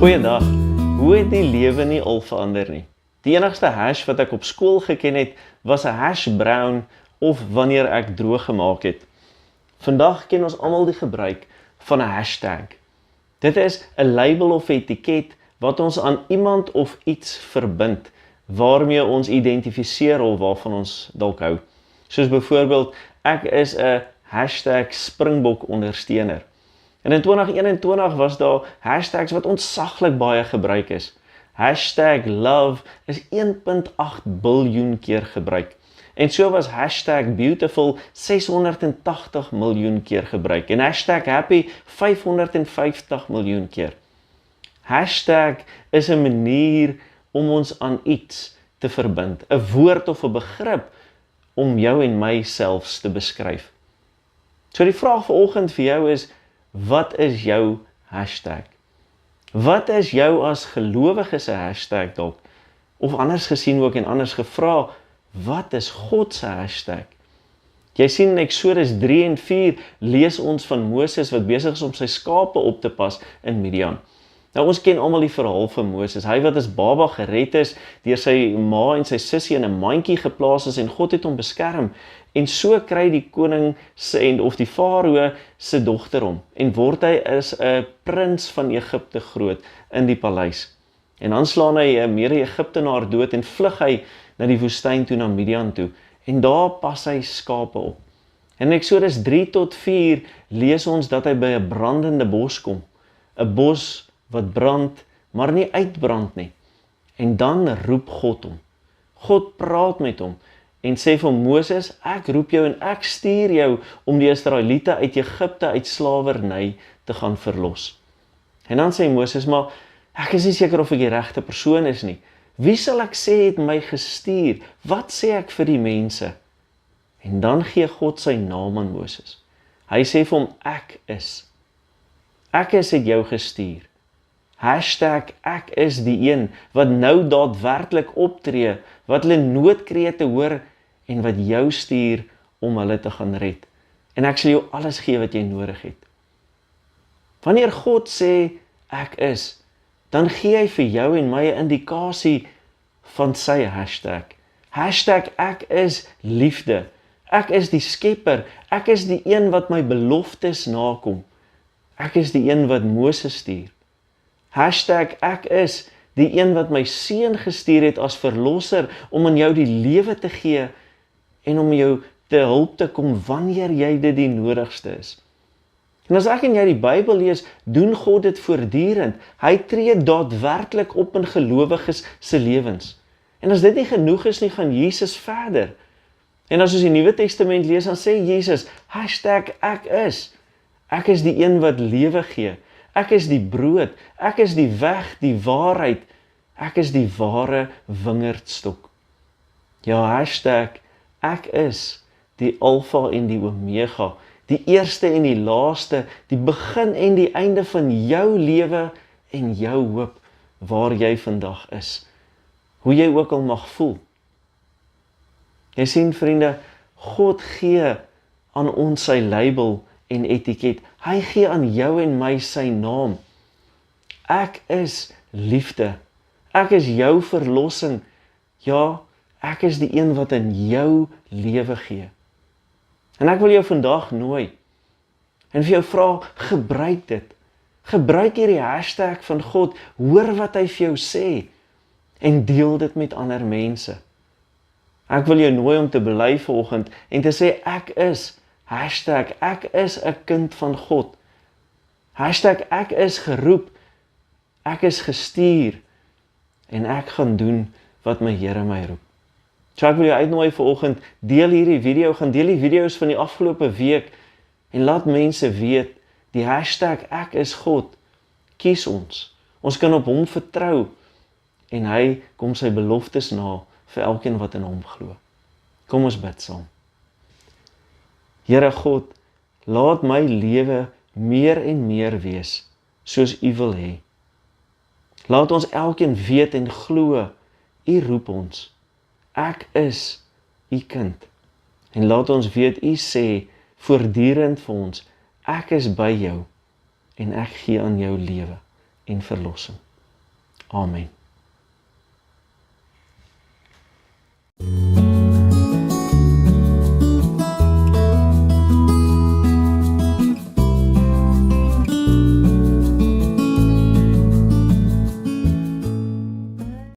Goeiedag, hoe het die lewe nie al verander nie? Die enigste hash wat ek op skool geken het, was 'n hash brown of wanneer ek droog gemaak het. Vandag ken ons almal die gebruik van 'n hashtag. Dit is 'n label of etiket wat ons aan iemand of iets verbind, waarmee ons identifiseer of waarvan ons dalk hou. Soos byvoorbeeld, ek is 'n hashtag Springbok ondersteuner. En in 2021 was daar hashtags wat ontsaglik baie gebruik is. Hashtag love is 1.8 biljoen keer gebruik. En so was hashtag beautiful 680 miljoen keer gebruik. En hashtag happy 550 miljoen keer. Hashtag is 'n manier om ons aan iets te verbind. 'n woord of 'n begrip om jou en my selfs te beskryf. So die vraag vanoggend vir jou is, wat is jou hashtag? Wat is jou as gelowige se hashtag dalk? Of anders gesien ook en anders gevra, wat is God se hashtag? Jy sien in Eksodus 3 en 4 lees ons van Moses wat besig is om sy skape op te pas in Midian. Nou ons ken almal die verhaal van Moses. Hy wat as baba gered is, deur sy ma en sy sussie in 'n mandjie geplaas is en God het hom beskerm. En so kry die koning of die farao se dogter hom en word hy as 'n prins van Egipte groot in die paleis. En dan slaan hy 'n mede-Egiptenaar dood en vlug hy na die woestyn toe na Midian toe. En daar pas hy skape op. In Eksodus 3 tot 4 lees ons dat hy by 'n brandende bos kom. 'n Bos wat brand, maar nie uitbrand nie. En dan roep God hom. God praat met hom en sê vir Moses, ek roep jou en ek stuur jou om die Israeliete uit Egipte uit slawerny te gaan verlos. En dan sê Moses, maar ek is nie seker of ek die regte persoon is nie. Wie sal ek sê het my gestuur? Wat sê ek vir die mense? En dan gee God sy naam aan Moses. Hy sê vir hom, ek is. Ek het jou gestuur. Hashtag ek is die een wat nou daadwerklik optree, wat hulle noodkrete hoor en wat jou stuur om hulle te gaan red. En ek sal jou alles gee wat jy nodig het. Wanneer God sê ek is, dan gee hy vir jou en my 'n indikasie van sy hashtag. Hashtag ek is liefde. Ek is die skepper. Ek is die een wat my beloftes nakom. Ek is die een wat Moses stuur. Hashtag ek is die een wat my seun gestuur het as verlosser om aan jou die lewe te gee en om jou te hulp te kom wanneer jy dit die nodigste is. En as ek en jy die Bybel lees, doen God dit voortdurend. Hy tree daadwerklik op in gelowiges se lewens. En as dit nie genoeg is nie, gaan Jesus verder. En as ons die Nuwe Testament lees, dan sê Jesus, hashtag ek is. Ek is die een wat lewe gee. Ek is die brood. Ek is die weg, die waarheid. Ek is die ware wingerdstok. Ja, hashtag ek is die Alfa en die Omega. Die eerste en die laaste, die begin en die einde van jou lewe en jou hoop, waar jy vandag is. Hoe jy ook al mag voel. Jy sien vriende, God gee aan ons sy label en etiket. Hy gee aan jou en my sy naam. Ek is liefde. Ek is jou verlossing. Ja, ek is die een wat in jou lewe gee. En ek wil jou vandag nooi en vir jou vra, gebruik dit. Gebruik hierdie hashtag van God, hoor wat hy vir jou sê en deel dit met ander mense. Ek wil jou nooi om te bely vanoggend en te sê ek is, hashtag ek is 'n kind van God. Hashtag ek is geroep, ek is gestuur en ek gaan doen wat my Here my roep. So ek wil jou uitnooi vanoggend, deel hierdie video, gaan deel die video's van die afgelope week en laat mense weet, die hashtag ek is God, kies ons. Ons kan op hom vertrou en hy kom sy beloftes na vir elkeen wat in hom glo. Kom ons bid saam. Here God, laat my lewe meer en meer wees soos U wil hê. Laat ons elkeen weet en glo, U roep ons. Ek is U kind. En laat ons weet, U sê voortdurend vir ons, ek is by jou en ek gee aan jou lewe en verlossing. Amen.